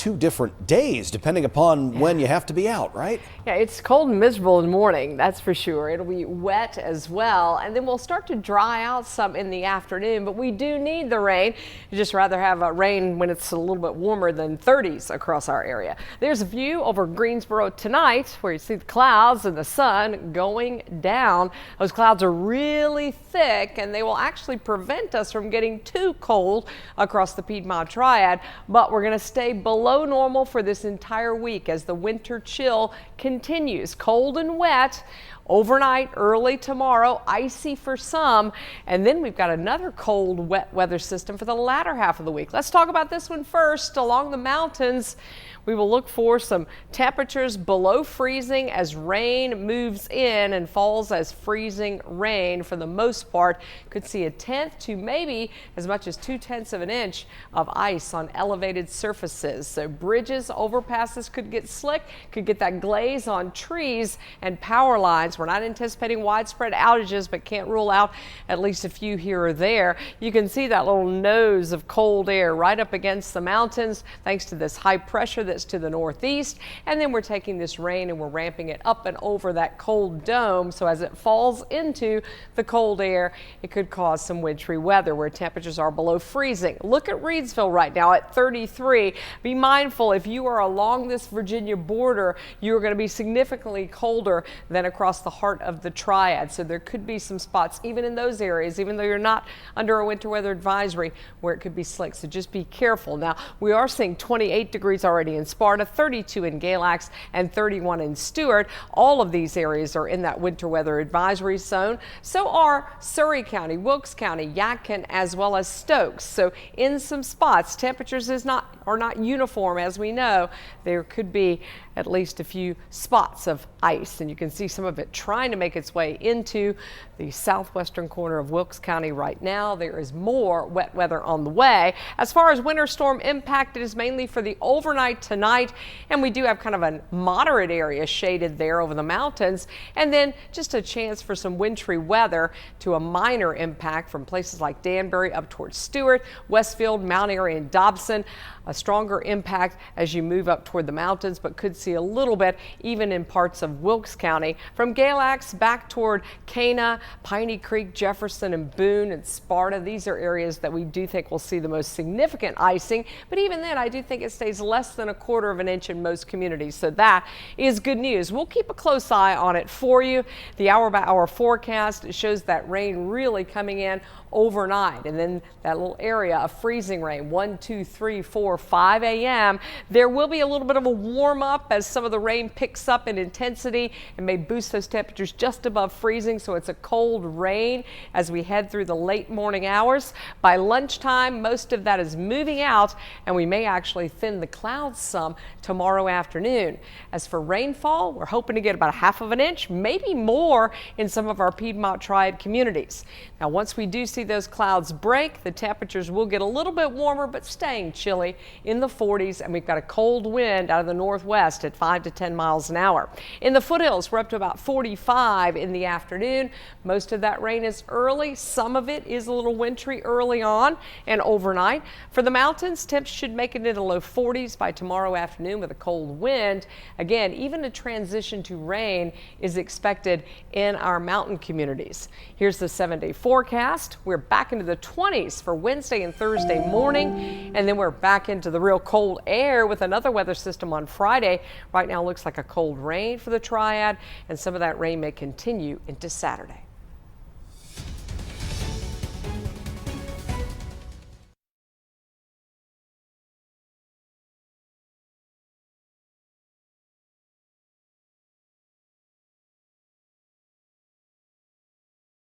2 different days depending upon when you have to be out, right? Yeah, it's cold and miserable in the morning, that's for sure. It'll be wet as well, and then we'll start to dry out some in the afternoon, but we do need the rain. You just rather have rain when it's a little bit warmer than 30s across our area. There's a view over Greensboro tonight where you see the clouds and the sun going down. Those clouds are really thick and they will actually prevent us from getting too cold across the Piedmont Triad, but we're going to stay below normal for this entire week as the winter chill continues. Cold and wet overnight, early tomorrow, icy for some, and then we've got another cold, wet weather system for the latter half of the week. Let's talk about this one first. Along the mountains, we will look for some temperatures below freezing as rain moves in and falls as freezing rain for the most part. Could see a 1/10 to maybe as much as 2/10 of an inch of ice on elevated surfaces. So bridges, overpasses could get slick, could get that glaze on trees and power lines. We're not anticipating widespread outages, but can't rule out at least a few here or there. You can see that little nose of cold air right up against the mountains thanks to this high pressure that's to the northeast. And then we're taking this rain and we're ramping it up and over that cold dome. So as it falls into the cold air, it could cause some wintry weather where temperatures are below freezing. Look at Reidsville right now at 33. Be mindful if you are along this Virginia border, you're going to be significantly colder than across the heart of the Triad. So there could be some spots even in those areas, even though you're not under a winter weather advisory, where it could be slick. So just be careful. Now we are seeing 28 degrees already in Sparta, 32 in Galax, and 31 in Stuart. All of these areas are in that winter weather advisory zone. So are Surry County, Wilkes County, Yadkin, as well as Stokes. So in some spots, temperatures are not uniform. As we know, there could be at least a few spots of ice, and you can see some of it trying to make its way into the southwestern corner of Wilkes County right now. There is more wet weather on the way. As far as winter storm impact, it is mainly for the overnight tonight, and we do have kind of a moderate area shaded there over the mountains, and then just a chance for some wintry weather to a minor impact from places like Danbury up towards Stuart, Westfield, Mount Airy, and Dobson. A stronger impact as you move up toward the mountains, but could see a little bit even in parts of Wilkes County. From Galax back toward Cana, Piney Creek, Jefferson, and Boone, and Sparta. These are areas that we do think will see the most significant icing, but even then I do think it stays less than 1/4 of an inch in most communities, so that is good news. We'll keep a close eye on it for you. The hour-by-hour forecast shows that rain really coming in overnight, and then that little area of freezing rain 1, 2, 3, 4, 5 a.m. There will be a little bit of a warm up as some of the rain picks up in intensity and may boost those temperatures just above freezing. So it's a cold rain as we head through the late morning hours. By lunchtime, most of that is moving out, and we may actually thin the clouds some tomorrow afternoon. As for rainfall, we're hoping to get about 1/2 of an inch, maybe more in some of our Piedmont Triad communities. Now, once we do see those clouds break, the temperatures will get a little bit warmer, but staying chilly in the 40s, and we've got a cold wind out of the northwest at 5 to 10 miles an hour. In the foothills, we're up to about 45 in the afternoon. Most of that rain is early. Some of it is a little wintry early on and overnight. For the mountains, temps should make it into the low 40s by tomorrow afternoon with a cold wind. Again, even a transition to rain is expected in our mountain communities. Here's the 7-day forecast. We're back into the 20s for Wednesday and Thursday morning, and then we're back into the real cold air with another weather system on Friday. Right now looks like a cold rain for the Triad, and some of that rain may continue into Saturday.